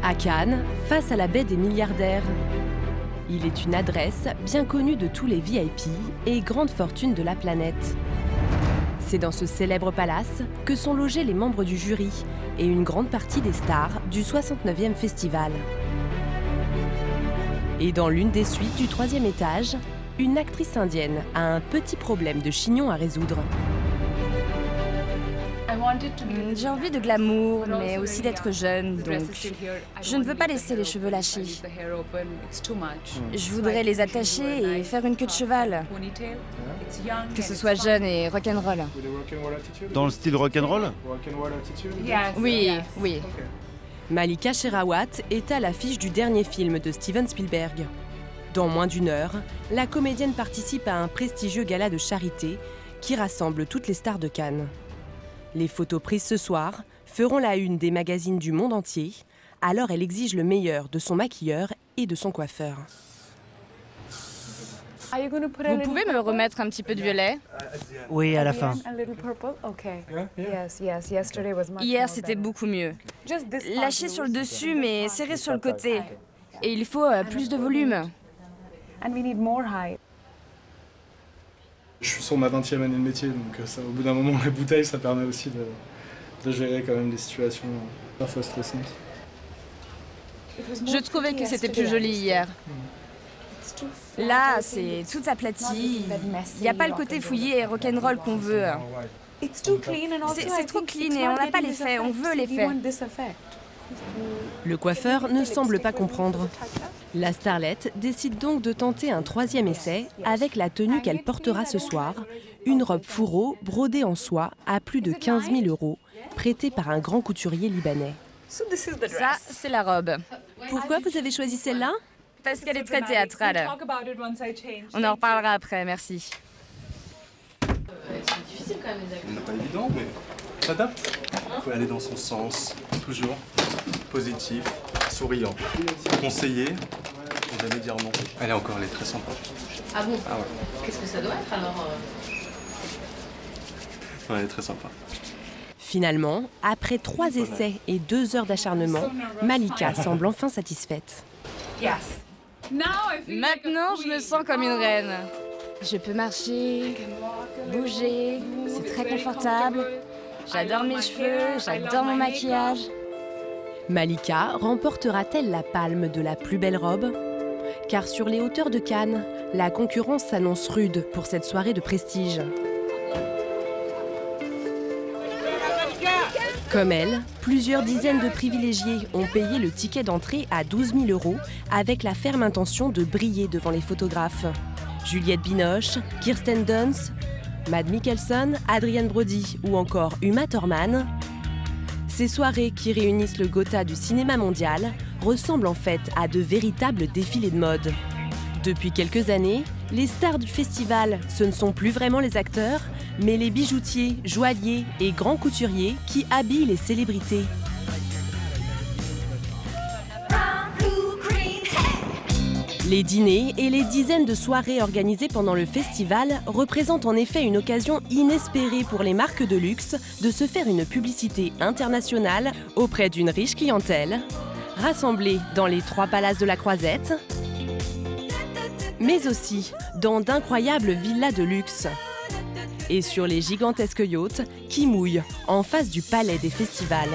À Cannes, face à la baie des milliardaires. Il est une adresse bien connue de tous les VIP et grandes fortunes de la planète. C'est dans ce célèbre palace que sont logés les membres du jury et une grande partie des stars du 69e festival. Et dans l'une des suites du 3e étage, une actrice indienne a un petit problème de chignon à résoudre. J'ai envie de glamour, mais aussi d'être jeune, donc je ne veux pas laisser les cheveux lâchés. Je voudrais les attacher et faire une queue de cheval. Que ce soit jeune et rock'n'roll. Dans le style rock'n'roll? Oui, oui. Malika Sherawat est à l'affiche du dernier film de Steven Spielberg. Dans moins d'une heure, la comédienne participe à un prestigieux gala de charité qui rassemble toutes les stars de Cannes. Les photos prises ce soir feront la une des magazines du monde entier, alors elle exige le meilleur de son maquilleur et de son coiffeur. Vous pouvez me remettre un petit peu de violet? Oui, à la fin. Hier, c'était beaucoup mieux. Lâché sur le dessus, mais serré sur le côté. Et il faut plus de volume. Je suis sur ma 20e année de métier, donc ça, au bout d'un moment, la bouteille, ça permet aussi de gérer quand même des situations parfois stressantes. Je trouvais que c'était plus joli hier. Là, c'est tout aplati. Il n'y a pas le côté fouillé et rock'n'roll qu'on veut. C'est trop clean et on n'a pas l'effet, on veut l'effet. Le coiffeur ne semble pas comprendre. La starlette décide donc de tenter un 3e essai avec la tenue qu'elle portera ce soir, une robe fourreau brodée en soie à plus de 15 000 €, prêtée par un grand couturier libanais. Ça, c'est la robe. Pourquoi vous avez choisi celle-là? Parce qu'elle est très théâtrale. On en reparlera après, merci. C'est difficile quand même les actes. C'est pas évident, mais on s'adapte. Il faut aller dans son sens, toujours positif, souriant. Conseiller, faut jamais dire non. Elle est très sympa. Ah bon? Ah ouais. Qu'est-ce que ça doit être alors? Ouais, elle est très sympa. Finalement, après 3 essais et 2 heures d'acharnement, Malika semble enfin satisfaite. Maintenant, je me sens comme une reine. Je peux marcher, bouger, c'est très confortable. J'adore mes cheveux, j'adore mon maquillage. Malika remportera-t-elle la palme de la plus belle robe? Car sur les hauteurs de Cannes, la concurrence s'annonce rude pour cette soirée de prestige. Comme elle, plusieurs dizaines de privilégiés ont payé le ticket d'entrée à 12 000 € avec la ferme intention de briller devant les photographes. Juliette Binoche, Kirsten Dunst, Mads Mikkelsen, Adrien Brody ou encore Uma Thurman. Ces soirées qui réunissent le Gotha du cinéma mondial ressemblent en fait à de véritables défilés de mode. Depuis quelques années, les stars du festival, ce ne sont plus vraiment les acteurs, mais les bijoutiers, joailliers et grands couturiers qui habillent les célébrités. Les dîners et les dizaines de soirées organisées pendant le festival représentent en effet une occasion inespérée pour les marques de luxe de se faire une publicité internationale auprès d'une riche clientèle, rassemblée dans les 3 palaces de la Croisette, mais aussi dans d'incroyables villas de luxe et sur les gigantesques yachts qui mouillent en face du palais des festivals.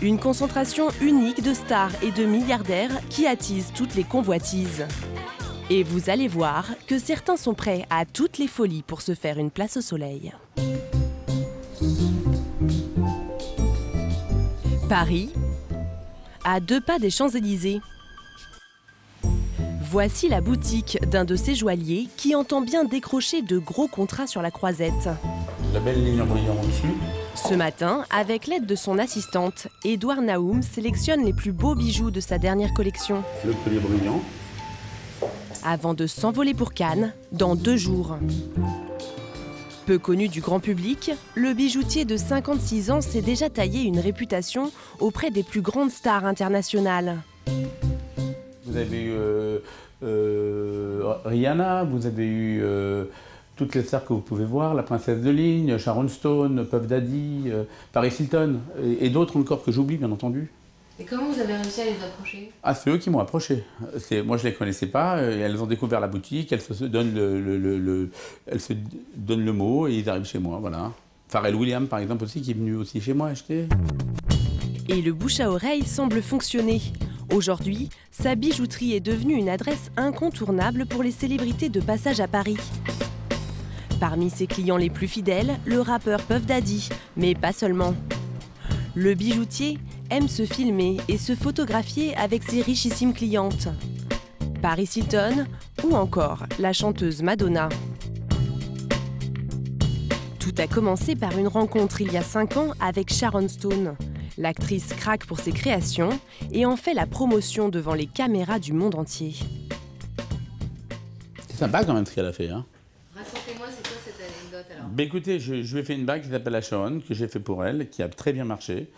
Une concentration unique de stars et de milliardaires qui attise toutes les convoitises. Et vous allez voir que certains sont prêts à toutes les folies pour se faire une place au soleil. Paris, à 2 pas des Champs-Élysées. Voici la boutique d'un de ces joailliers qui entend bien décrocher de gros contrats sur la Croisette. La belle ligne en brillant au-dessus. Ce matin, avec l'aide de son assistante, Édouard Naoum sélectionne les plus beaux bijoux de sa dernière collection. Le collier brillant. Avant de s'envoler pour Cannes, dans 2 jours. Peu connu du grand public, le bijoutier de 56 ans s'est déjà taillé une réputation auprès des plus grandes stars internationales. Vous avez eu Rihanna, vous avez eu toutes les stars que vous pouvez voir, la princesse de ligne, Sharon Stone, Puff Daddy, Paris Hilton, et d'autres encore que j'oublie bien entendu. Et comment vous avez réussi à les approcher? Ah, c'est eux qui m'ont approché. Moi, je ne les connaissais pas. Et elles ont découvert la boutique, elles se donnent le mot et ils arrivent chez moi, voilà. Pharrell Williams, par exemple, aussi, qui est venu aussi chez moi acheter. Et le bouche à oreille semble fonctionner. Aujourd'hui, sa bijouterie est devenue une adresse incontournable pour les célébrités de passage à Paris. Parmi ses clients les plus fidèles, le rappeur Puff Daddy, mais pas seulement. Le bijoutier aime se filmer et se photographier avec ses richissimes clientes. Paris Hilton ou encore la chanteuse Madonna. Tout a commencé par une rencontre il y a 5 ans avec Sharon Stone. L'actrice craque pour ses créations et en fait la promotion devant les caméras du monde entier. C'est sympa quand même ce qu'elle a fait, hein. Racontez-moi, c'est quoi cette anecdote alors? Ben écoutez, je lui ai fait une bague qui s'appelle la Sharon, que j'ai fait pour elle, qui a très bien marché.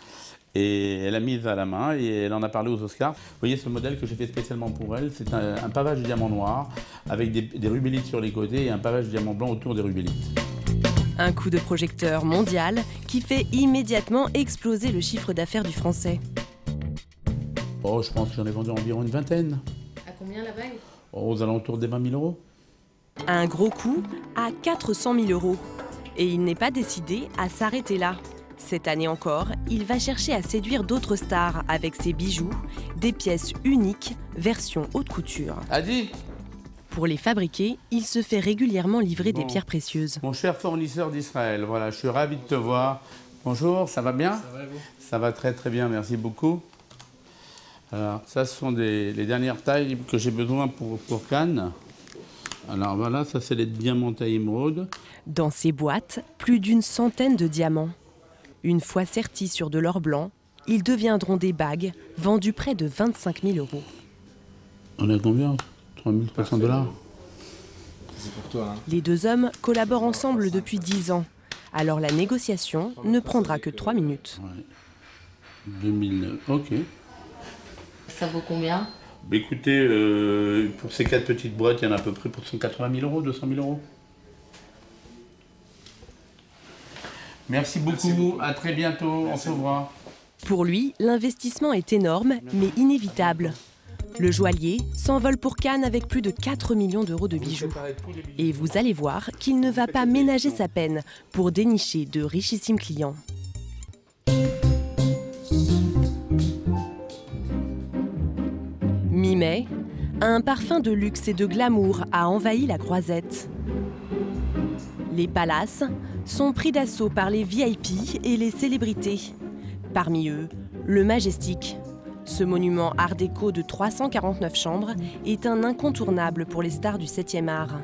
Et elle a mise à la main et elle en a parlé aux Oscars. Vous voyez ce modèle que j'ai fait spécialement pour elle, c'est un pavage de diamant noir avec des rubellites sur les côtés et un pavage de diamant blanc autour des rubellites. Un coup de projecteur mondial qui fait immédiatement exploser le chiffre d'affaires du français. Oh, je pense que j'en ai vendu environ une vingtaine. À combien la bague? Aux alentours des 20 000 euros. Un gros coup à 400 000 euros. Et il n'est pas décidé à s'arrêter là. Cette année encore, il va chercher à séduire d'autres stars avec ses bijoux, des pièces uniques, version haute couture. Adi, Pour les fabriquer, il se fait régulièrement livrer des pierres précieuses. mon cher fournisseur d'Israël, voilà, je suis ravi de te voir. Bonjour, ça va bien? Ça va et vous? Ça va très très bien, merci beaucoup. Alors, ça, ce sont les dernières tailles que j'ai besoin pour Cannes. Alors voilà, ça c'est les diamants taille émeraude. Dans ces boîtes, plus d'une centaine de diamants. Une fois sertis sur de l'or blanc, ils deviendront des bagues vendues près de 25 000 euros. On est à combien? 3 300 $. C'est pour toi, hein. Les deux hommes collaborent ensemble depuis 10 ans. Alors la négociation ne prendra que 3 minutes. Ouais. 2009, ok. Ça vaut combien? Bah, écoutez, pour ces 4 petites boîtes, il y en a à peu près pour 180 000 euros, 200 000 euros. Merci beaucoup, à très bientôt, on se revoit. Pour lui, l'investissement est énorme, mais inévitable. Le joaillier s'envole pour Cannes avec plus de 4 millions d'euros de bijoux. Et vous allez voir qu'il ne va pas ménager sa peine pour dénicher de richissimes clients. Mi-mai, un parfum de luxe et de glamour a envahi la Croisette. Les palaces sont pris d'assaut par les VIP et les célébrités. Parmi eux, le Majestic. Ce monument art déco de 349 chambres est un incontournable pour les stars du 7e art.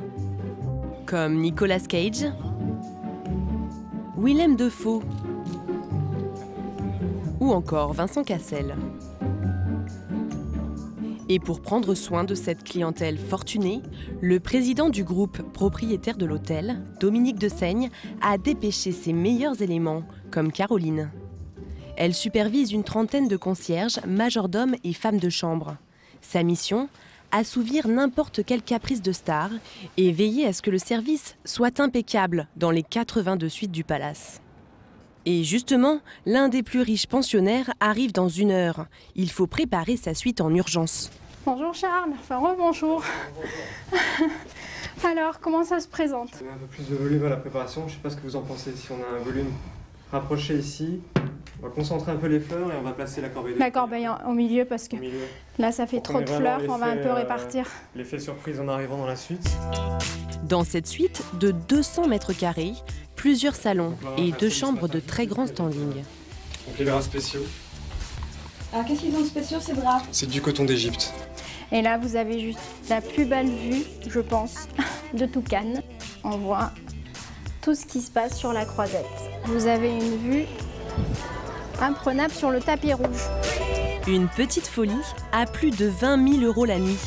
Comme Nicolas Cage, Willem Dafoe ou encore Vincent Cassel. Et pour prendre soin de cette clientèle fortunée, le président du groupe propriétaire de l'hôtel, Dominique Dessaigne, a dépêché ses meilleurs éléments, comme Caroline. Elle supervise une trentaine de concierges, majordomes et femmes de chambre. Sa mission, assouvir n'importe quel caprice de star et veiller à ce que le service soit impeccable dans les 82 suites du palace. Et justement, l'un des plus riches pensionnaires arrive dans 1 heure. Il faut préparer sa suite en urgence. Bonjour Charles, enfin rebonjour. Alors, comment ça se présente? Un peu plus de volume à la préparation, je sais pas ce que vous en pensez. Si on a un volume rapproché ici, on va concentrer un peu les fleurs et on va placer la corbeille. La corbeille au milieu parce que là ça fait trop de fleurs, on va un peu répartir. L'effet surprise en arrivant dans la suite. Dans cette suite de 200 mètres carrés, plusieurs salons et 2 chambres de très grand standing. Donc les draps spéciaux. Alors qu'est-ce qu'ils ont de spéciaux ces draps? C'est du coton d'Égypte. Et là vous avez juste la plus belle vue, je pense, de tout Cannes. On voit tout ce qui se passe sur la Croisette. Vous avez une vue imprenable sur le tapis rouge. Une petite folie à plus de 20 000 euros la nuit.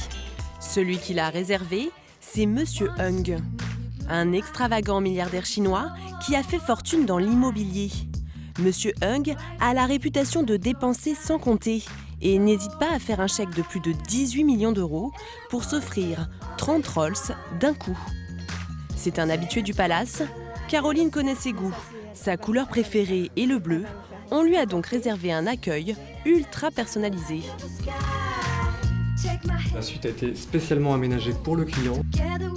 Celui qui l'a réservé, c'est Monsieur Hung, un extravagant milliardaire chinois qui a fait fortune dans l'immobilier. Monsieur Hung a la réputation de dépenser sans compter et n'hésite pas à faire un chèque de plus de 18 millions d'euros pour s'offrir 30 Rolls d'un coup. C'est un habitué du palace. Caroline connaît ses goûts. Sa couleur préférée est le bleu. On lui a donc réservé un accueil ultra personnalisé. La suite a été spécialement aménagée pour le client.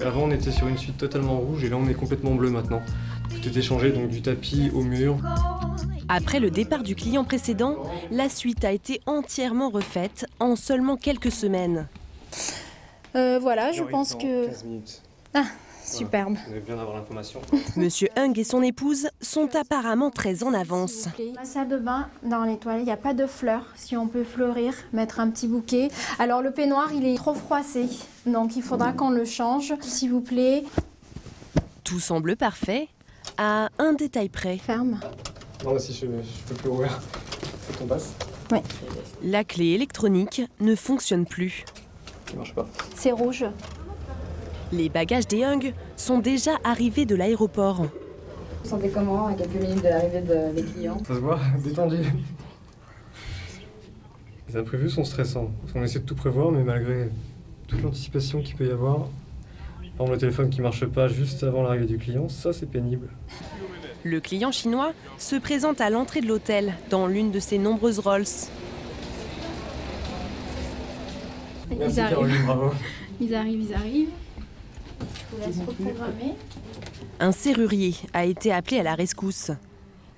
Avant, on était sur une suite totalement rouge et là, on est complètement bleu maintenant. Tout est changé, donc du tapis au mur. Après le départ du client précédent, la suite a été entièrement refaite en seulement quelques semaines. Voilà, je pense que... 15 minutes. Ah, superbe. Voilà, vous avez bien d'avoir l'information. Monsieur Hung et son épouse sont apparemment très en avance. La salle de bain, dans les toilettes, il n'y a pas de fleurs. Si on peut fleurir, mettre un petit bouquet. Alors le peignoir, il est trop froissé, donc il faudra qu'on le change, s'il vous plaît. Tout semble parfait, à un détail près. Ferme. Non, là, si je peux plus ouvrir. Faut qu'on passe. Oui. La clé électronique ne fonctionne plus. Ça marche pas. C'est rouge. Les bagages des Hung sont déjà arrivés de l'aéroport. Vous vous sentez comment à quelques minutes de l'arrivée des clients? Ça se voit, détendu. Les imprévus sont stressants. Parce qu'on essaie de tout prévoir, mais malgré toute l'anticipation qu'il peut y avoir, par exemple le téléphone qui marche pas juste avant l'arrivée du client, ça c'est pénible. Le client chinois se présente à l'entrée de l'hôtel dans l'une de ses nombreuses Rolls. Merci Caroline, bravo. Ils arrivent. Je vous laisse reprogrammer. Un serrurier a été appelé à la rescousse.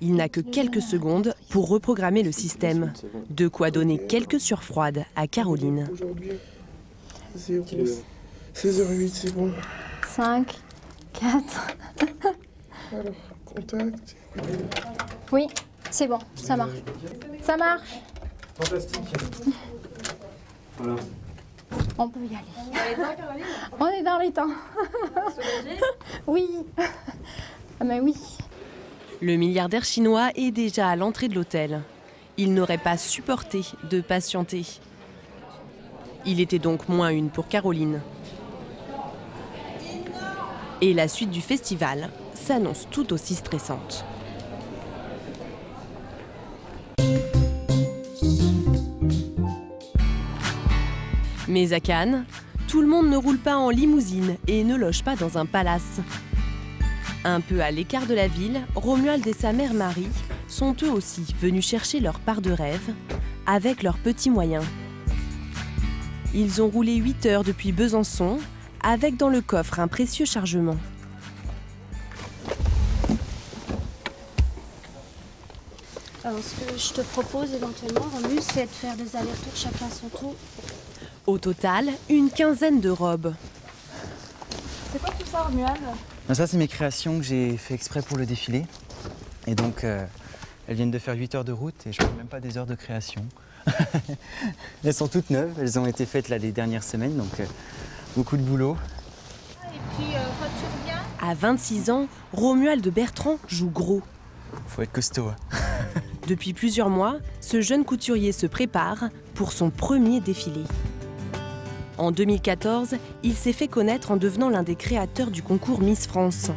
Il n'a que quelques secondes pour reprogrammer le système. De quoi donner quelques surfroides à Caroline. Aujourd'hui, 16h08, c'est bon. 5, 4... Alors, contact. Oui, c'est bon, ça marche. Ça marche. Fantastique. Voilà. On peut y aller. On est dans les temps. Oui. Ah mais oui. Le milliardaire chinois est déjà à l'entrée de l'hôtel. Il n'aurait pas supporté de patienter. Il était donc -1 pour Caroline. Et la suite du festival s'annonce tout aussi stressante. Mais à Cannes, tout le monde ne roule pas en limousine et ne loge pas dans un palace. Un peu à l'écart de la ville, Romuald et sa mère Marie sont eux aussi venus chercher leur part de rêve avec leurs petits moyens. Ils ont roulé 8 heures depuis Besançon avec dans le coffre un précieux chargement. Alors, ce que je te propose éventuellement, Romu, c'est de faire des allers-retours chacun à son tour. Au total, une quinzaine de robes. C'est quoi tout ça, Romuald? Ça, c'est mes créations que j'ai fait exprès pour le défilé. Et donc, elles viennent de faire 8 heures de route et je ne parle même pas des heures de création. Elles sont toutes neuves, elles ont été faites là les dernières semaines, donc beaucoup de boulot. Et puis, quand tu reviens... À 26 ans, Romuald Bertrand joue gros. Faut être costaud. Depuis plusieurs mois, ce jeune couturier se prépare pour son premier défilé. En 2014, il s'est fait connaître en devenant l'un des créateurs du concours Miss France.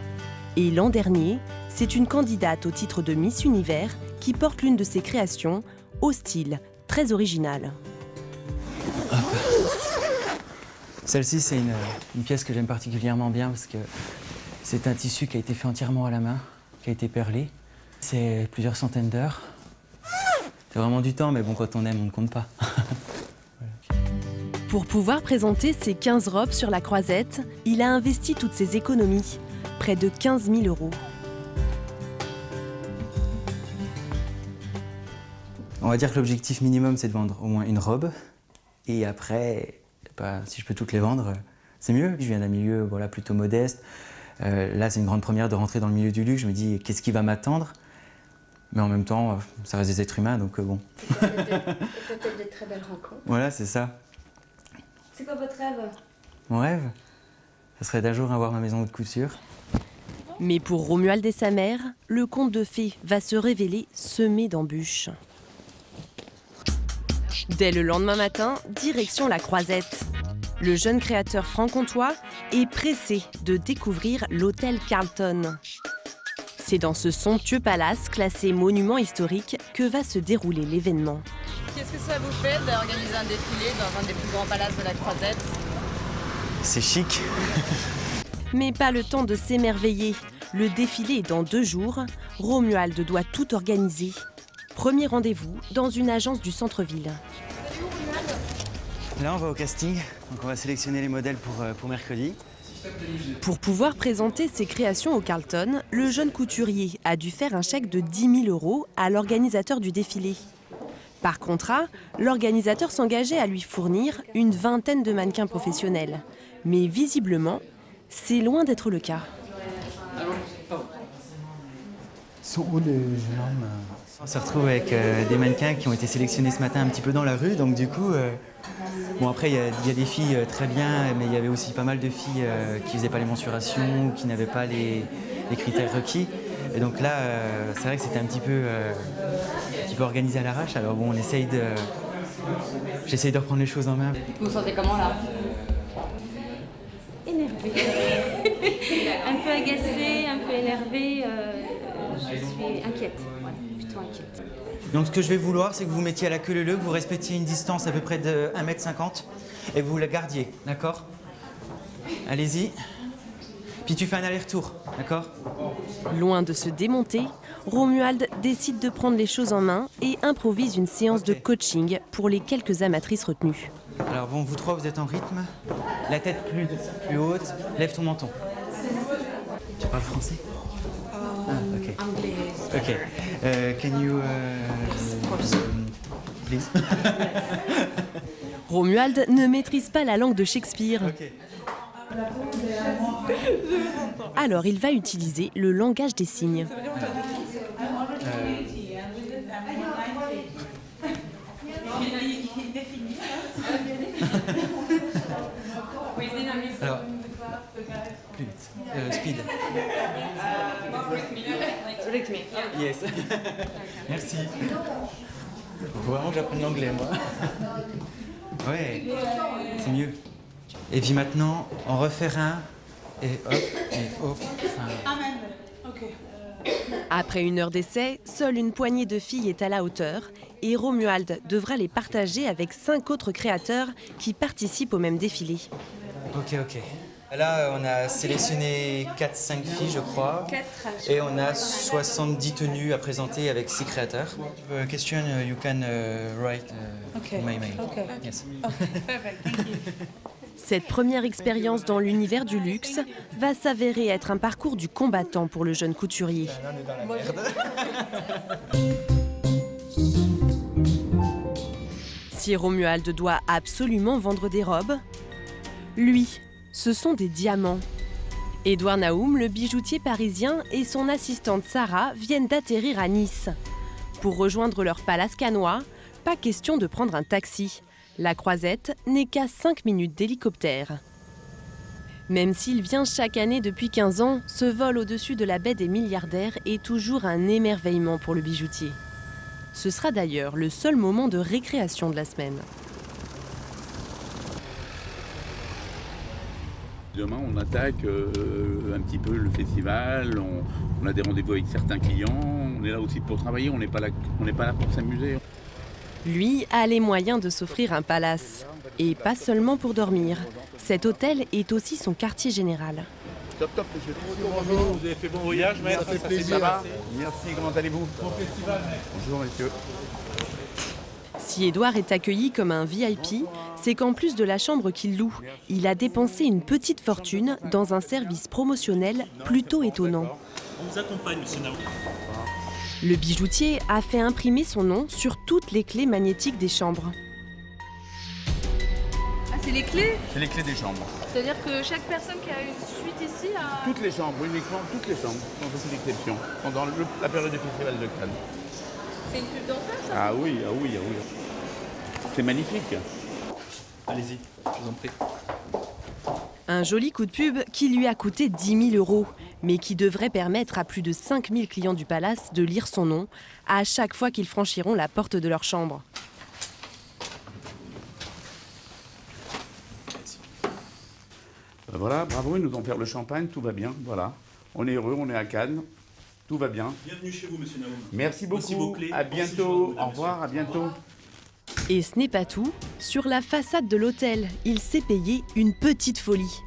Et l'an dernier, c'est une candidate au titre de Miss Univers qui porte l'une de ses créations, au style très original. Celle-ci, c'est une pièce que j'aime particulièrement bien parce que c'est un tissu qui a été fait entièrement à la main, qui a été perlé. C'est plusieurs centaines d'heures. C'est vraiment du temps, mais bon, quand on aime, on ne compte pas. Pour pouvoir présenter ses 15 robes sur la croisette, il a investi toutes ses économies, près de 15 000 €. On va dire que l'objectif minimum, c'est de vendre au moins une robe. Et après, si je peux toutes les vendre, c'est mieux. Je viens d'un milieu voilà, plutôt modeste. Là, c'est une grande première de rentrer dans le milieu du luxe. Je me dis, qu'est-ce qui va m'attendre? Mais en même temps, ça reste des êtres humains, donc bon. Peut-être des très belles rencontres. Voilà, c'est ça. C'est quoi votre rêve? Mon rêve, ce serait d'un jour avoir ma maison haute couture. Mais pour Romuald et sa mère, le conte de fées va se révéler semé d'embûches. Dès le lendemain matin, direction la Croisette. Le jeune créateur franc-comtois est pressé de découvrir l'hôtel Carlton. C'est dans ce somptueux palace classé monument historique que va se dérouler l'événement. Qu'est-ce que ça vous fait d'organiser un défilé dans un des plus grands palaces de la Croisette? C'est chic. Mais pas le temps de s'émerveiller. Le défilé est dans 2 jours. Romuald doit tout organiser. Premier rendez-vous dans une agence du centre-ville. Là, on va au casting, donc on va sélectionner les modèles pour mercredi. Pour pouvoir présenter ses créations au Carlton, le jeune couturier a dû faire un chèque de 10 000 € à l'organisateur du défilé. Par contrat, l'organisateur s'engageait à lui fournir une vingtaine de mannequins professionnels. Mais visiblement, c'est loin d'être le cas. Sont où les jeunes hommes? On se retrouve avec des mannequins qui ont été sélectionnés ce matin un petit peu dans la rue, donc du coup... Bon, après, il y a des filles très bien, mais il y avait aussi pas mal de filles qui faisaient pas les mensurations ou qui n'avaient pas les critères requis. Et donc là, c'est vrai que c'était un petit peu organisé à l'arrache. Alors bon, j'essaye de reprendre les choses en main. Vous vous sentez comment là? Énervée. Un peu agacée, un peu énervée. Je suis inquiète, voilà, plutôt inquiète. Donc ce que je vais vouloir, c'est que vous mettiez à la queue leu-leu, que vous respectiez une distance à peu près de 1,50 m et que vous la gardiez, d'accord? Allez-y. Puis tu fais un aller-retour, d'accord? Loin de se démonter, Romuald décide de prendre les choses en main et improvise une séance de coaching pour les quelques amatrices retenues. Alors bon, vous trois, vous êtes en rythme. La tête plus haute, lève ton menton. Tu parles français? Ok. Anglais. Ok. Can you... please? Romuald ne maîtrise pas la langue de Shakespeare. Okay. Alors il va utiliser le langage des signes. Alors, plus vite. Speed. Rythmique. Yes. Merci. Faut vraiment que j'apprenne l'anglais, moi. Ouais, c'est mieux. Et puis maintenant, en refaire un, et hop, et hop. Amen. Ok. Après 1 heure d'essai, seule une poignée de filles est à la hauteur et Romuald devra les partager avec 5 autres créateurs qui participent au même défilé. Ok. Là, on a sélectionné 4-5 filles, je crois. 4. Et on a 70 tenues à présenter avec 6 créateurs. Question, you can write my mail. Okay. Yes. Perfect. Thank you. Cette première expérience dans l'univers du luxe va s'avérer être un parcours du combattant pour le jeune couturier. Si Romuald doit absolument vendre des robes, lui, ce sont des diamants. Édouard Naoum, le bijoutier parisien, et son assistante Sarah viennent d'atterrir à Nice. Pour rejoindre leur palace cannois, pas question de prendre un taxi. La Croisette n'est qu'à 5 minutes d'hélicoptère. Même s'il vient chaque année depuis 15 ans, ce vol au-dessus de la baie des milliardaires est toujours un émerveillement pour le bijoutier. Ce sera d'ailleurs le seul moment de récréation de la semaine. Demain, on attaque un petit peu le festival, on a des rendez-vous avec certains clients, on est là aussi pour travailler, on n'est pas là pour s'amuser. Lui a les moyens de s'offrir un palace. Et pas seulement pour dormir. Cet hôtel est aussi son quartier général. Top, monsieur. Bonjour, vous avez fait bon voyage, maître? Ça fait plaisir. Merci, comment allez-vous? Bon festival, mec. Bonjour, messieurs. Si Édouard est accueilli comme un VIP, c'est qu'en plus de la chambre qu'il loue, il a dépensé une petite fortune dans un service promotionnel plutôt étonnant. On vous accompagne, monsieur Naoum. Le bijoutier a fait imprimer son nom sur toutes les clés magnétiques des chambres. Ah, c'est les clés? C'est les clés des chambres. C'est-à-dire que chaque personne qui a une suite ici a... Toutes les chambres, uniquement toutes les chambres, sans aucune exception, pendant la période du festival de Cannes. C'est une pub d'enfer, ça? Ah oui. C'est magnifique. Allez-y, je vous en prie. Un joli coup de pub qui lui a coûté 10 000 €, mais qui devrait permettre à plus de 5 000 clients du palace de lire son nom à chaque fois qu'ils franchiront la porte de leur chambre. Voilà, bravo, ils nous ont offert le champagne, tout va bien, voilà. On est heureux, on est à Cannes, tout va bien. Bienvenue chez vous, monsieur Naoum. Merci Voici beaucoup, vos clés. à bientôt, au revoir, à bientôt. Et ce n'est pas tout. Sur la façade de l'hôtel, il s'est payé une petite folie.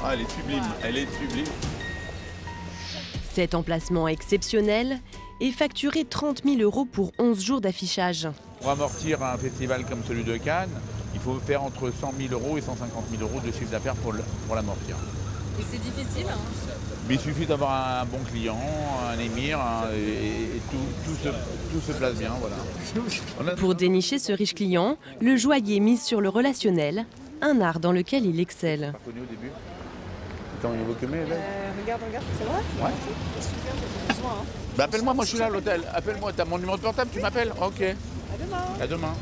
Ah, elle est sublime, elle est sublime. Cet emplacement exceptionnel est facturé 30 000 € pour 11 jours d'affichage. Pour amortir un festival comme celui de Cannes, il faut faire entre 100 000 € et 150 000 € de chiffre d'affaires pour l'amortir. Et c'est difficile hein? Mais il suffit d'avoir un bon client, un émir, et tout se place bien. Voilà. Pour dénicher ce riche client, le joaillier mise sur le relationnel, un art dans lequel il excelle. Pas connu au début. Attends, il veut que mes Regarde, c'est vrai? Ouais. C'est super, t'as besoin. Hein. Bah appelle-moi, moi je suis là à l'hôtel. Appelle-moi, t'as mon numéro de portable, tu m'appelles? Ok. À demain. À demain.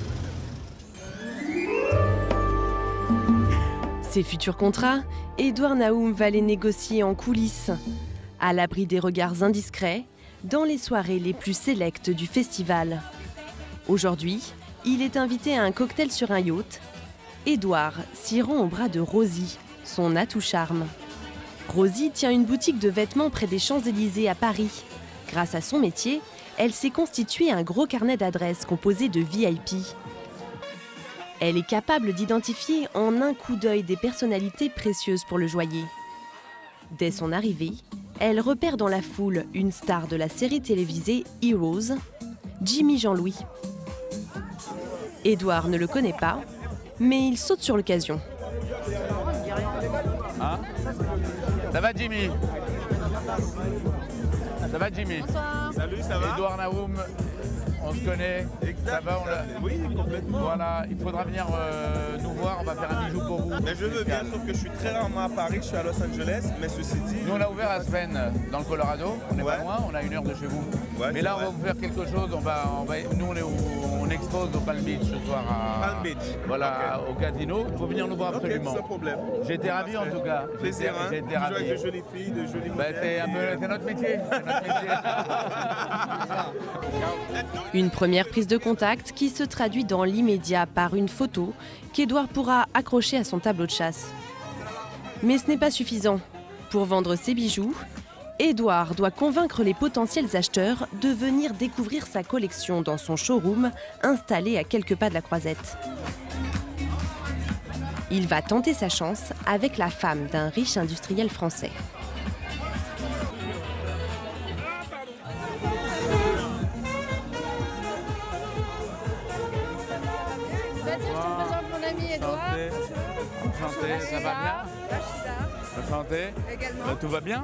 Ses futurs contrats, Édouard Naoum va les négocier en coulisses, à l'abri des regards indiscrets, dans les soirées les plus sélectes du festival. Aujourd'hui, il est invité à un cocktail sur un yacht. Édouard s'y rend au bras de Rosie, son atout charme. Rosie tient une boutique de vêtements près des Champs-Élysées à Paris. Grâce à son métier, elle s'est constituée un gros carnet d'adresses composé de VIP. Elle est capable d'identifier en un coup d'œil des personnalités précieuses pour le joaillier. Dès son arrivée, elle repère dans la foule une star de la série télévisée Heroes, Jimmy Jean-Louis. Édouard ne le connaît pas, mais il saute sur l'occasion. Hein? Ça va Jimmy? Ça va Jimmy? Bonsoir. Salut, ça va? Édouard Naoum, on se connaît. Exact. Ça va, Oui, complètement. Voilà, il faudra venir nous voir, on va faire un bijou pour vous. Mais je veux bien, sauf que je suis très rarement à Paris, je suis à Los Angeles, mais ceci dit... Nous on a ouvert à Aspen, dans le Colorado, on n'est pas loin, on a 1 heure de chez vous. Ouais, mais là vrai. on va vous faire quelque chose, nous on expose au Palm Beach ce soir à... Palm Beach. Voilà, Okay. au casino, il faut venir nous voir absolument. Ok, sans problème. J'ai été ravi en tout cas. Plaisir, hein? J'ai été Tu joues ravi. avec de jolies filles, de jolis modèles. C'est notre métier. C'est notre métier. Une première prise de contact qui se traduit dans l'immédiat par une photo qu'Édouard pourra accrocher à son tableau de chasse. Mais ce n'est pas suffisant. Pour vendre ses bijoux, Édouard doit convaincre les potentiels acheteurs de venir découvrir sa collection dans son showroom installé à quelques pas de la Croisette. Il va tenter sa chance avec la femme d'un riche industriel français. Enchanté, ça va bien? Enchanté. Également. Tout va bien?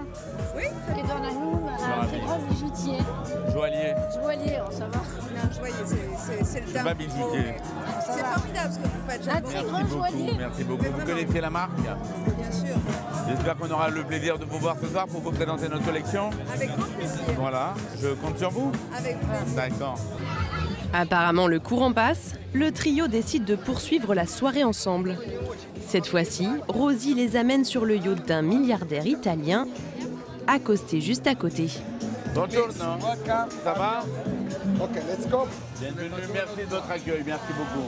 Oui. Édouard Naoum, un très grand bijoutier. Joaillier. Joaillier, ça va. Non, joyeux, c'est le C'est terme. pas bijoutier. C'est formidable ce que vous faites. Un très grand joaillier. Merci beaucoup. Vous connaissez la marque? Bien sûr. J'espère qu'on aura le plaisir de vous voir ce soir pour vous présenter notre collection. Avec grand plaisir. Voilà, je compte sur vous. Avec vous. D'accord. Apparemment, le courant passe, le trio décide de poursuivre la soirée ensemble. Cette fois-ci, Rosie les amène sur le yacht d'un milliardaire italien, accosté juste à côté. Bonjour, ça va? Ok, let's go. Bienvenue, merci de votre accueil, merci beaucoup.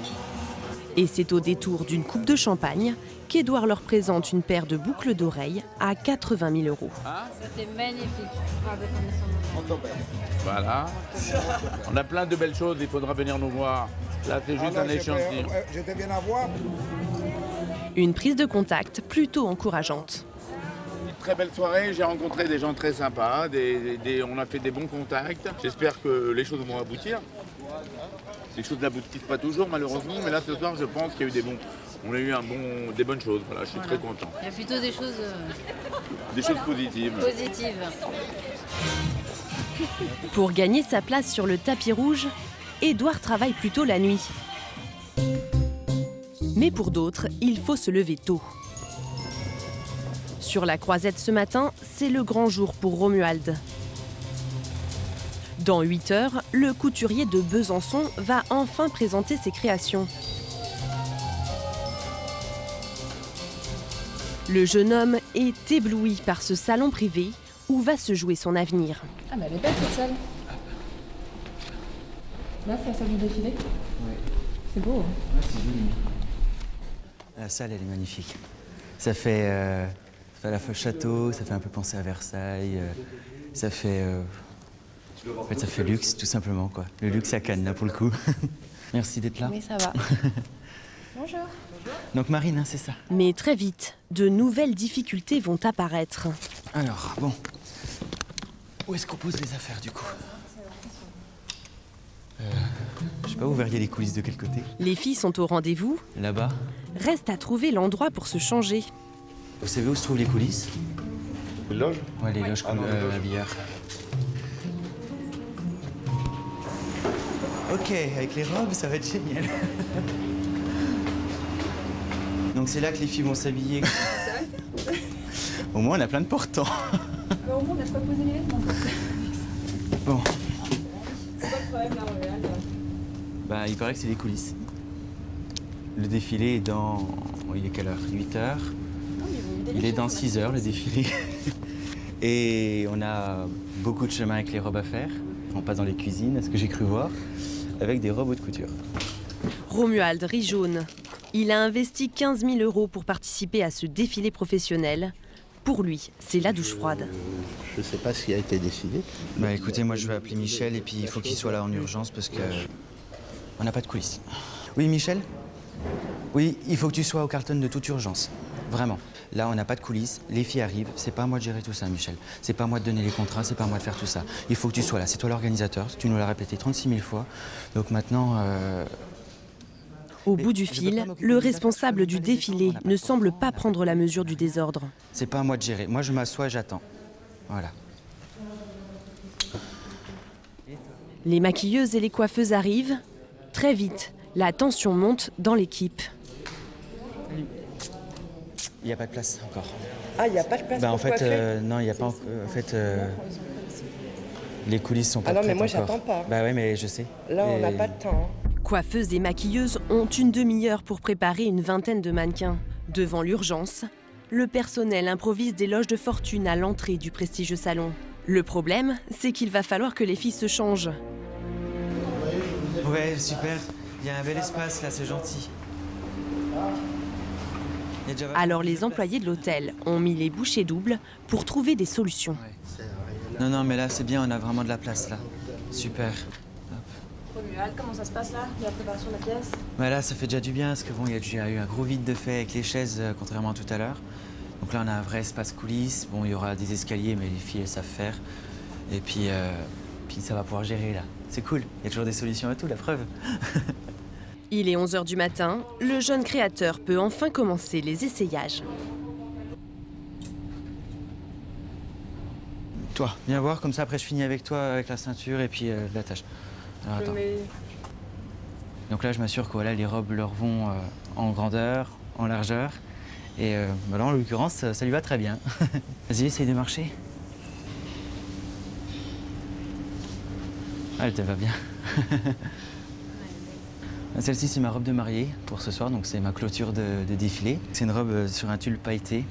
Et c'est au détour d'une coupe de champagne qu'Édouard leur présente une paire de boucles d'oreilles à 80 000 €. Hein? C'était magnifique. Voilà. On a plein de belles choses, il faudra venir nous voir. Là, c'est juste un échantillon. J'étais bien à voir. Une prise de contact plutôt encourageante. Une très belle soirée, j'ai rencontré des gens très sympas, on a fait des bons contacts. J'espère que les choses vont aboutir. Les choses n'aboutissent pas toujours malheureusement, mais là ce soir je pense qu'il y a eu on a eu des bonnes choses. Voilà, je suis très content. Il y a plutôt des choses Des choses positives. Pour gagner sa place sur le tapis rouge, Édouard travaille plutôt la nuit. Mais pour d'autres, il faut se lever tôt. Sur la Croisette ce matin, c'est le grand jour pour Romuald. Dans 8 heures, le couturier de Besançon va enfin présenter ses créations. Le jeune homme est ébloui par ce salon privé où va se jouer son avenir. Ah, mais elle est belle cette salle. Là, c'est la salle du défilé. Oui. C'est beau. Hein. Ouais, c'est joli. La salle, elle est magnifique. Ça fait à la fois château, ça fait un peu penser à Versailles, ça fait luxe, tout simplement, quoi. Le luxe à Cannes, là, pour le coup. Merci d'être là. Oui, ça va. Bonjour. Donc Marine, hein, c'est ça. Mais très vite, de nouvelles difficultés vont apparaître. Alors, bon. Où est-ce qu'on pose les affaires du coup? Je sais pas, vous verriez les coulisses de quel côté? Les filles sont au rendez-vous. Là-bas. Reste à trouver l'endroit pour se changer. Vous savez où se trouvent les coulisses? Les loges? Ouais, les loges habilleurs. Ok, avec les robes, ça va être génial. Donc c'est là que les filles vont s'habiller. Au moins, on a plein de portants. Au moins, on n'a pas posé les vêtements. Bon. C'est quoi le problème là, Romuald? Bah, il paraît que c'est les coulisses. Le défilé est dans... Il est quelle heure? 8 heures. Il est dans 6 heures, le défilé. Et on a beaucoup de chemin avec les robes à faire. On passe dans les cuisines, à ce que j'ai cru voir, avec des robes haute couture. Romuald rit jaune. Il a investi 15 000 € pour participer à ce défilé professionnel. Pour lui, c'est la douche froide. Je sais pas ce qui a été décidé. Bah écoutez, moi je vais appeler Michel et puis il faut qu'il soit là en urgence parce que... On n'a pas de coulisses. Oui, Michel? Oui, il faut que tu sois au Carlton de toute urgence. Vraiment. Là, on n'a pas de coulisses, les filles arrivent. C'est pas à moi de gérer tout ça, Michel. C'est pas à moi de donner les contrats, c'est pas à moi de faire tout ça. Il faut que tu sois là. C'est toi l'organisateur. Tu nous l'as répété 36 000 fois. Donc maintenant... Au bout du fil, le responsable du défilé ne semble pas prendre la mesure du désordre. C'est pas à moi de gérer. Moi, je m'assois et j'attends. Voilà. Les maquilleuses et les coiffeuses arrivent. Très vite, la tension monte dans l'équipe. Il n'y a pas de place encore. Ah, il n'y a pas de place pour en fait, coiffer non, il n'y a pas... En fait, les coulisses sont pas prêtes Ah non, mais moi, encore. j'attends pas. Bah ouais, mais je sais. Là, on n'a pas de temps. Coiffeuses et maquilleuses ont une demi-heure pour préparer une vingtaine de mannequins. Devant l'urgence, le personnel improvise des loges de fortune à l'entrée du prestigieux salon. Le problème, c'est qu'il va falloir que les filles se changent. Ouais, super. Il y a un bel espace là, c'est gentil. Alors les employés de l'hôtel ont mis les bouchées doubles pour trouver des solutions. Non, non, mais là c'est bien, on a vraiment de la place là. Super. Romuald, comment ça se passe là, la préparation de la pièce? Ouais, là ça fait déjà du bien parce que bon, il y a eu un gros vide de fait avec les chaises, contrairement à tout à l'heure. Donc là on a un vrai espace coulisses. Bon, il y aura des escaliers, mais les filles elles savent faire. Et puis ça va pouvoir gérer là. C'est cool, il y a toujours des solutions à tout, la preuve. Il est 11 h du matin, le jeune créateur peut enfin commencer les essayages. Toi, viens voir, comme ça après je finis avec toi, avec la ceinture et puis l'attache. Alors attends. Donc là je m'assure que voilà, les robes leur vont en grandeur, en largeur. Et là en l'occurrence, ça lui va très bien. Vas-y, essaye de marcher. Ah, elle te va bien. Celle-ci, c'est ma robe de mariée pour ce soir, donc c'est ma clôture de défilé. C'est une robe sur un tulle pailleté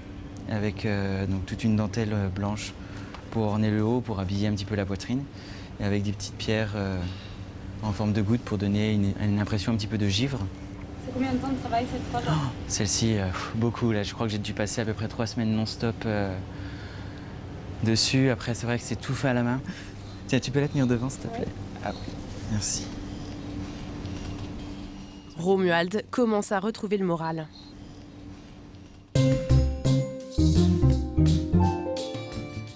avec donc toute une dentelle blanche pour orner le haut, pour habiller un petit peu la poitrine, et avec des petites pierres en forme de gouttes pour donner une impression un petit peu de givre. C'est combien de temps de travail cette robe? Celle-ci, beaucoup. Là, je crois que j'ai dû passer à peu près 3 semaines non-stop dessus. Après, c'est vrai que c'est tout fait à la main. Tiens, tu peux la tenir devant, s'il te plaît? Ah, merci. Romuald commence à retrouver le moral.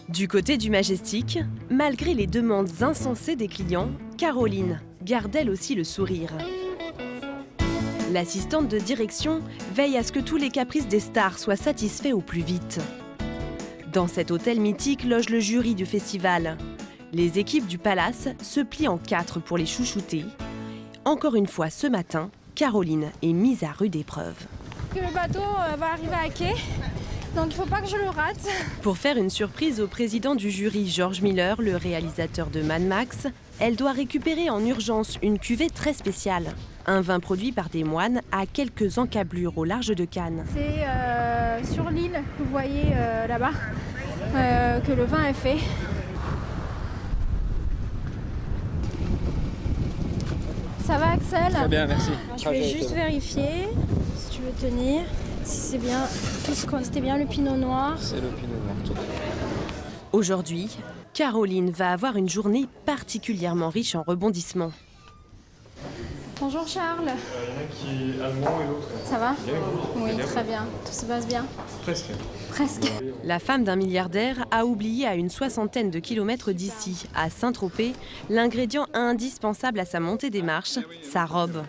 Du côté du Majestic, malgré les demandes insensées des clients, Caroline garde elle aussi le sourire. L'assistante de direction veille à ce que tous les caprices des stars soient satisfaits au plus vite. Dans cet hôtel mythique loge le jury du festival. Les équipes du Palace se plient en 4 pour les chouchouter. Encore une fois ce matin, Caroline est mise à rude épreuve. Le bateau va arriver à quai, donc il ne faut pas que je le rate. Pour faire une surprise au président du jury, George Miller, le réalisateur de Mad Max, elle doit récupérer en urgence une cuvée très spéciale. Un vin produit par des moines à quelques encablures au large de Cannes. C'est sur l'île, vous voyez là-bas, que le vin est fait. Ça va, Axel? Très bien, merci. Je vais juste vérifier, si tu veux tenir, si c'est bien, c'était bien le pinot noir. C'est le pinot noir, tout à fait. Aujourd'hui, Caroline va avoir une journée particulièrement riche en rebondissements. Bonjour Charles. Il y en a qui est allemand et l'autre. Ça va? Bien, Oui, très bien. Tout se passe bien? Presque. Presque. La femme d'un milliardaire a oublié à une 60aine de kilomètres d'ici, à Saint-Tropez, l'ingrédient indispensable à sa montée des marches, sa robe.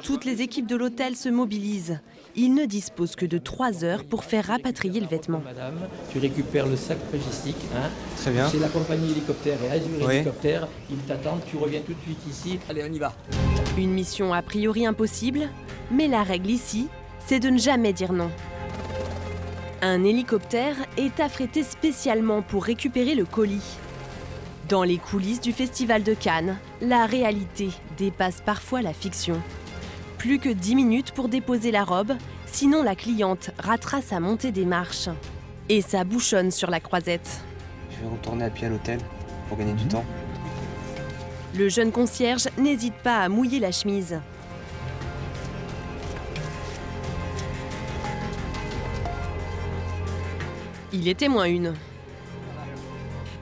Toutes les équipes de l'hôtel se mobilisent. Ils ne disposent que de 3 heures pour faire rapatrier le vêtement. Madame, tu récupères le sac logistique. Hein. Très bien. C'est la compagnie hélicoptère et Azur Oui. Hélicoptère. Ils t'attendent, tu reviens tout de suite ici. Allez, on y va. Une mission a priori impossible, mais la règle ici, c'est de ne jamais dire non. Un hélicoptère est affrété spécialement pour récupérer le colis. Dans les coulisses du Festival de Cannes, la réalité dépasse parfois la fiction. Plus que 10 minutes pour déposer la robe, sinon la cliente ratera sa montée des marches. Et ça bouchonne sur la croisette. Je vais retourner à pied à l'hôtel pour gagner du temps. Le jeune concierge n'hésite pas à mouiller la chemise. Il était moins une.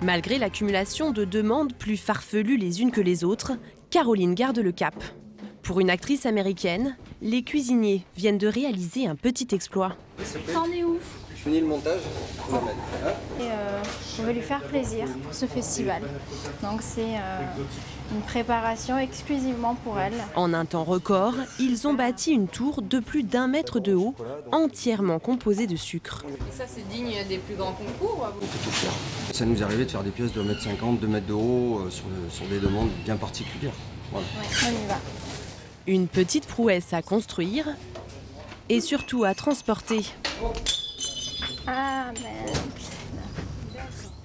Malgré l'accumulation de demandes plus farfelues les unes que les autres, Caroline garde le cap. Pour une actrice américaine, les cuisiniers viennent de réaliser un petit exploit. T'en es où? Je finis le montage. Et on veut lui faire plaisir pour ce festival. Donc c'est une préparation exclusivement pour elle. En un temps record, ils ont bâti une tour de plus d'1 mètre de haut, entièrement composée de sucre. Et ça, c'est digne des plus grands concours. Ça nous est arrivé de faire des pièces de 1,50 m, 2 mètres de haut sur des demandes bien particulières. Voilà. Ouais, on y va. Une petite prouesse à construire et surtout à transporter. Ah merde.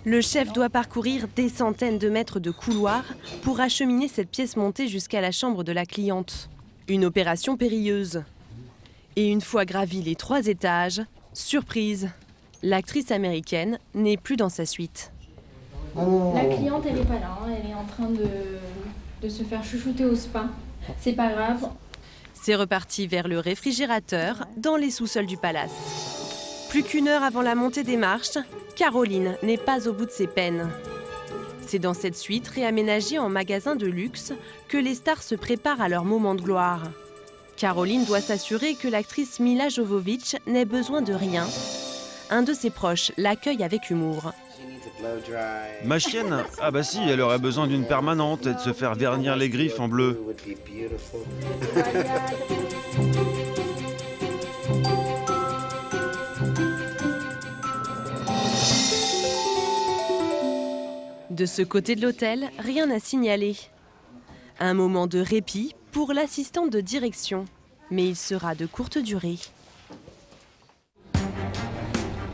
Le chef doit parcourir des centaines de mètres de couloirs pour acheminer cette pièce montée jusqu'à la chambre de la cliente. Une opération périlleuse. Et une fois gravi les 3 étages, surprise, l'actrice américaine n'est plus dans sa suite. La cliente, elle est pas là, hein. Elle est en train de se faire chouchouter au spa. C'est pas grave. C'est reparti vers le réfrigérateur dans les sous-sols du palace. Plus qu'1 heure avant la montée des marches, Caroline n'est pas au bout de ses peines. C'est dans cette suite réaménagée en magasin de luxe que les stars se préparent à leur moment de gloire. Caroline doit s'assurer que l'actrice Milla Jovovich n'ait besoin de rien. Un de ses proches l'accueille avec humour. Ma chienne? Ah bah si, elle aurait besoin d'une permanente et de se faire vernir les griffes en bleu. De ce côté de l'hôtel, rien à signaler. Un moment de répit pour l'assistante de direction, mais il sera de courte durée.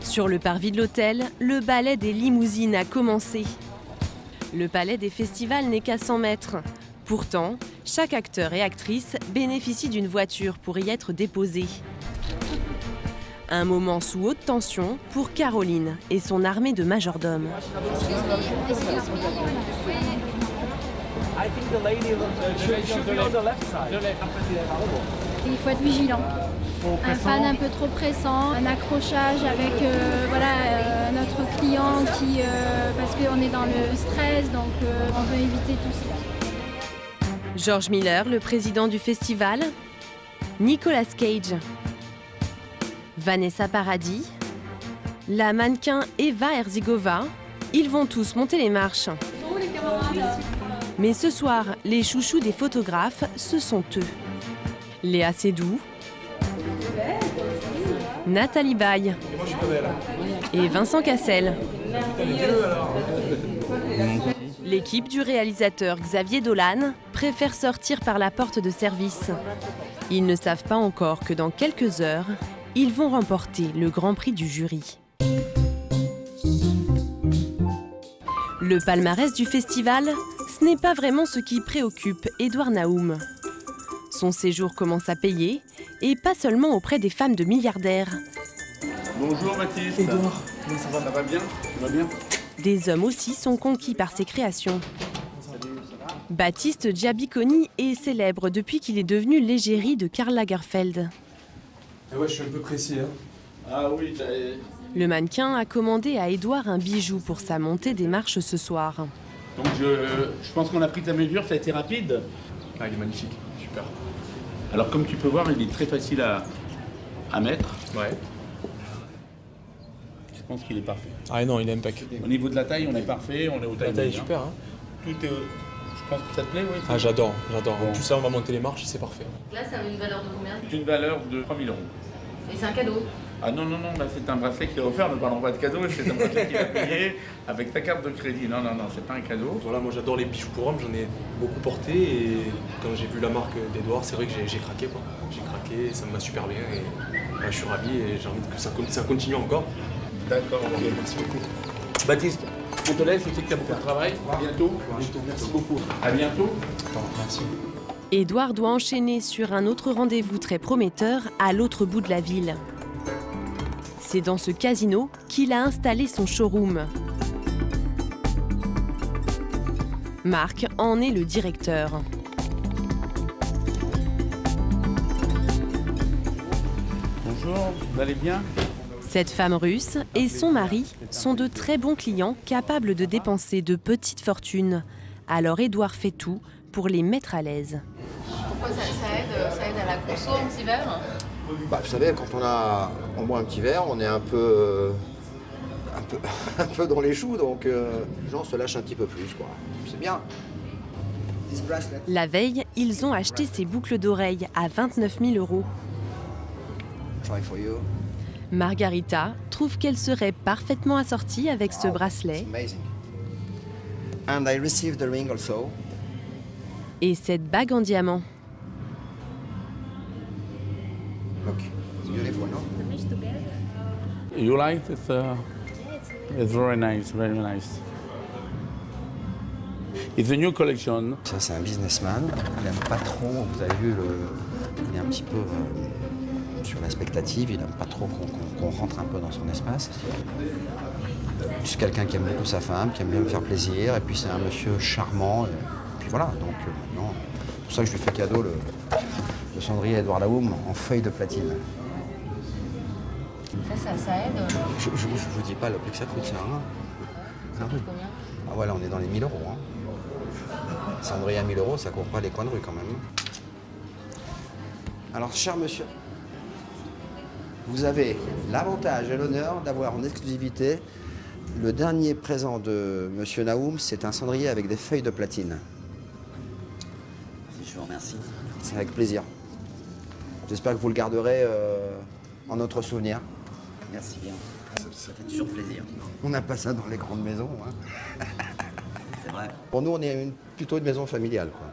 Sur le parvis de l'hôtel, le ballet des limousines a commencé. Le palais des festivals n'est qu'à 100 mètres. Pourtant, chaque acteur et actrice bénéficie d'une voiture pour y être déposé. Un moment sous haute tension pour Caroline et son armée de majordomes. Il faut être vigilant. Un fan un peu trop pressant, un accrochage avec notre client qui, parce qu'on est dans le stress, donc on veut éviter tout cela. George Miller, le président du festival, Nicolas Cage, Vanessa Paradis, la mannequin Eva Herzigova, ils vont tous monter les marches. Mais ce soir, les chouchous des photographes, ce sont eux. Léa Seydoux, Nathalie Baye et Vincent Cassel. L'équipe du réalisateur Xavier Dolan préfère sortir par la porte de service. Ils ne savent pas encore que dans quelques heures, ils vont remporter le Grand Prix du jury. Le palmarès du festival, ce n'est pas vraiment ce qui préoccupe Édouard Naoum. Son séjour commence à payer, et pas seulement auprès des femmes de milliardaires. Bonjour Baptiste. Édouard, comment ça va? Ça va bien? Ça va bien? Des hommes aussi sont conquis par ses créations. Baptiste Giabiconi est célèbre depuis qu'il est devenu l'égérie de Karl Lagerfeld. Ah ouais, je suis un peu pressé. Hein. Ah oui, Le mannequin a commandé à Édouard un bijou pour sa montée des marches ce soir. Donc je pense qu'on a pris ta mesure, ça a été rapide. Ah, il est magnifique. super. Alors comme tu peux voir, il est très facile à mettre. Ouais. Je pense qu'il est parfait. Ah non, il est impec. Au niveau de la taille, on est parfait, on est au timing. La taille est super, hein. Tout est... Je pense que ça te plaît, oui. Ah, j'adore. Bon. En plus, là, on va monter les marches, c'est parfait. Là, ça a une valeur de combien? C'est une valeur de 3 000 €. Et c'est un cadeau? Ah non, là c'est un bracelet qu'il a offert, ne parlons pas de cadeau, c'est un bracelet qu'il a payé avec ta carte de crédit. Non, c'est pas un cadeau. Voilà, moi j'adore les bijoux pour hommes, j'en ai beaucoup porté et quand j'ai vu la marque d'Edouard, c'est vrai que j'ai craqué quoi. J'ai craqué, ça me va super bien et je suis ravi et j'ai envie que ça continue encore. D'accord, ok, merci beaucoup. Baptiste, on te laisse, je sais que tu as beaucoup de travail. À bientôt. Merci beaucoup. À bientôt. Merci. Édouard doit enchaîner sur un autre rendez-vous très prometteur à l'autre bout de la ville. C'est dans ce casino qu'il a installé son showroom. Marc en est le directeur. Bonjour, vous allez bien? Cette femme russe et son mari sont de très bons clients capables de dépenser de petites fortunes. Alors Édouard fait tout pour les mettre à l'aise. Pourquoi ça aide à la conso en petit verre? Bah, vous savez, quand on boit un petit verre, on est un peu dans les choux, donc les gens se lâchent un petit peu plus, quoi. C'est bien. La veille, ils ont acheté ces boucles d'oreilles à 29 000 €. Try for you. Margarita trouve qu'elle serait parfaitement assortie avec ce bracelet. And I received the ring also. Et cette bague en diamant. Look, it's beautiful, no? You like it? It's very nice, very nice. It's a new collection. Ça, c'est un businessman. Il n'aime pas trop, vous avez vu, il est un petit peu sur l'expectative. Il n'aime pas trop qu'on rentre un peu dans son espace. C'est quelqu'un qui aime beaucoup sa femme, qui aime bien me faire plaisir. Et puis, c'est un monsieur charmant. Et puis voilà, donc maintenant, c'est pour ça que je lui fais cadeau le cendrier Edouard Naoum en feuille de platine. Ça aide? Je vous dis pas le prix que ça coûte, c'est rien. Ça coûte combien? Ah ouais, là on est dans les 1 000 €. Hein. Cendrier à 1 000 €, ça court pas les coins de rue quand même. Alors, cher monsieur, vous avez l'avantage et l'honneur d'avoir en exclusivité le dernier présent de monsieur Naoum, c'est un cendrier avec des feuilles de platine. Je vous remercie. C'est avec plaisir. J'espère que vous le garderez en notre souvenir. Merci bien. Ça fait toujours plaisir. On n'a pas ça dans les grandes maisons. Hein. C'est vrai. Pour nous, on est plutôt une maison familiale, quoi.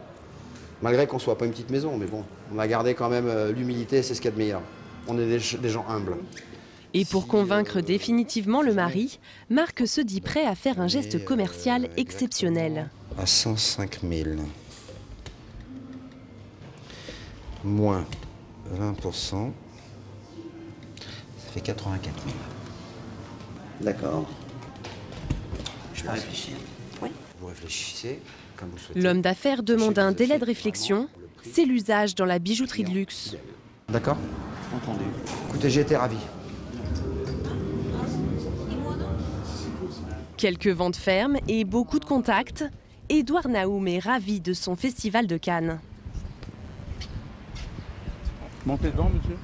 Malgré qu'on ne soit pas une petite maison, mais bon, on a gardé quand même l'humilité, c'est ce qu'il y a de meilleur. On est des gens humbles. Et pour convaincre définitivement le mari, Marc se dit prêt à faire un geste commercial exceptionnel. À 105 000. Moins 20%. Ça fait 84 000. D'accord. Je vais réfléchir. Oui. Vous réfléchissez comme vous souhaitez. L'homme d'affaires demande un délai de réflexion. C'est l'usage dans la bijouterie de luxe. D'accord. Entendu. Écoutez, j'ai été ravi. Quelques ventes fermes et beaucoup de contacts. Édouard Naoum est ravi de son festival de Cannes. Montez devant, monsieur.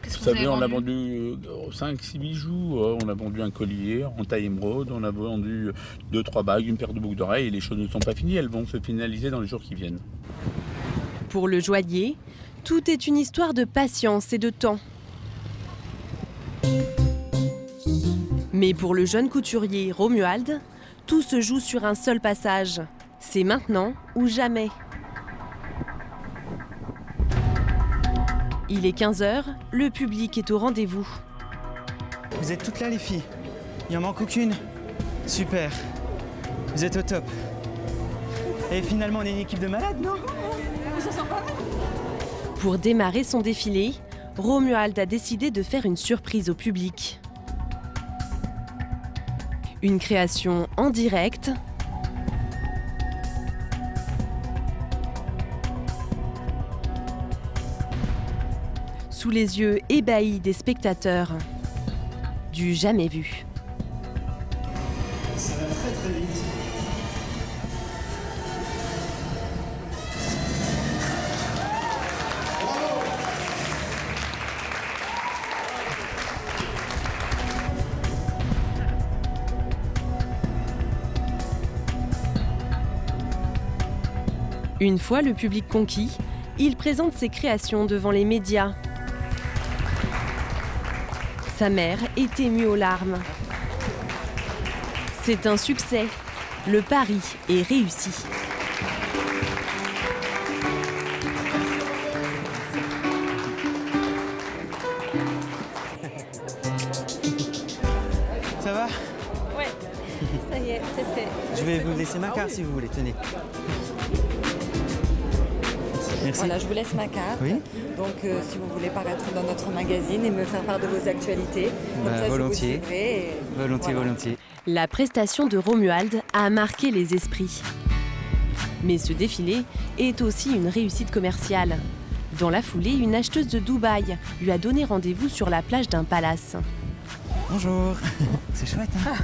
Qu'est-ce Vous savez, on a vendu 5-6 bijoux, on a vendu un collier en taille émeraude, on a vendu 2-3 bagues, une paire de boucles d'oreilles et les choses ne sont pas finies, elles vont se finaliser dans les jours qui viennent. Pour le joaillier, tout est une histoire de patience et de temps. Mais pour le jeune couturier Romuald, tout se joue sur un seul passage. C'est maintenant ou jamais. Il est 15 h, le public est au rendez-vous. Vous êtes toutes là les filles. Il en manque aucune. Super. Vous êtes au top. Et finalement on est une équipe de malades, non? Pour démarrer son défilé, Romuald a décidé de faire une surprise au public. Une création en direct, sous les yeux ébahis des spectateurs. Du jamais vu. Ça va très très vite. Une fois le public conquis, il présente ses créations devant les médias. Sa mère est émue aux larmes. C'est un succès. Le pari est réussi. Ça va? Ouais, ça y est, c'est fait. Je vais vous laisser ma carte si vous voulez, tenez. Merci. Voilà, je vous laisse ma carte. Oui. Donc, si vous voulez paraître dans notre magazine et me faire part de vos actualités, comme ça, volontiers. je vous suivrai. Et Volontiers, voilà. volontiers. La prestation de Romuald a marqué les esprits. Mais ce défilé est aussi une réussite commerciale. Dans la foulée, une acheteuse de Dubaï lui a donné rendez-vous sur la plage d'un palace. Bonjour. C'est chouette, hein?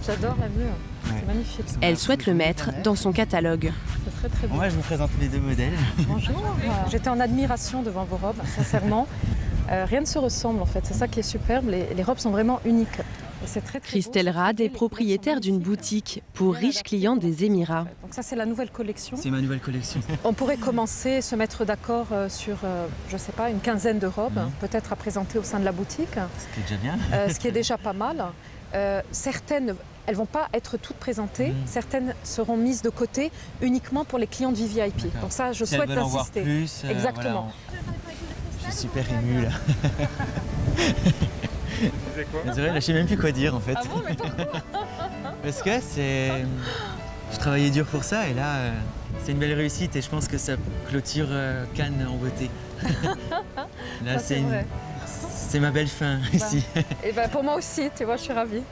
J'adore la vue. C'est magnifique. Elle souhaite le mettre dans son catalogue. C'est très très beau. Moi, je vous présente les deux modèles. Bonjour. J'étais en admiration devant vos robes, sincèrement. Rien ne se ressemble en fait, c'est ça qui est superbe. Les robes sont vraiment uniques. Et c'est très, très Christelle Rad est propriétaire d'une boutique pour riches clients des Émirats. Donc ça c'est la nouvelle collection. C'est ma nouvelle collection. On pourrait commencer, se mettre d'accord sur, je sais pas, une quinzaine de robes, peut-être à présenter au sein de la boutique. Ce qui est déjà bien. Ce qui est déjà pas mal. Certaines, elles vont pas être toutes présentées. Certaines seront mises de côté uniquement pour les clients de VVIP. Donc ça, je souhaite insister. Plus, exactement. Voilà, je suis super émue là. Désolé, je sais même plus quoi dire en fait. Ah bon, mais pourquoi? Parce que je travaillais dur pour ça et là, c'est une belle réussite et je pense que ça clôture Cannes en beauté. Là, c'est ma belle fin ici. Et ben pour moi aussi, tu vois, je suis ravie.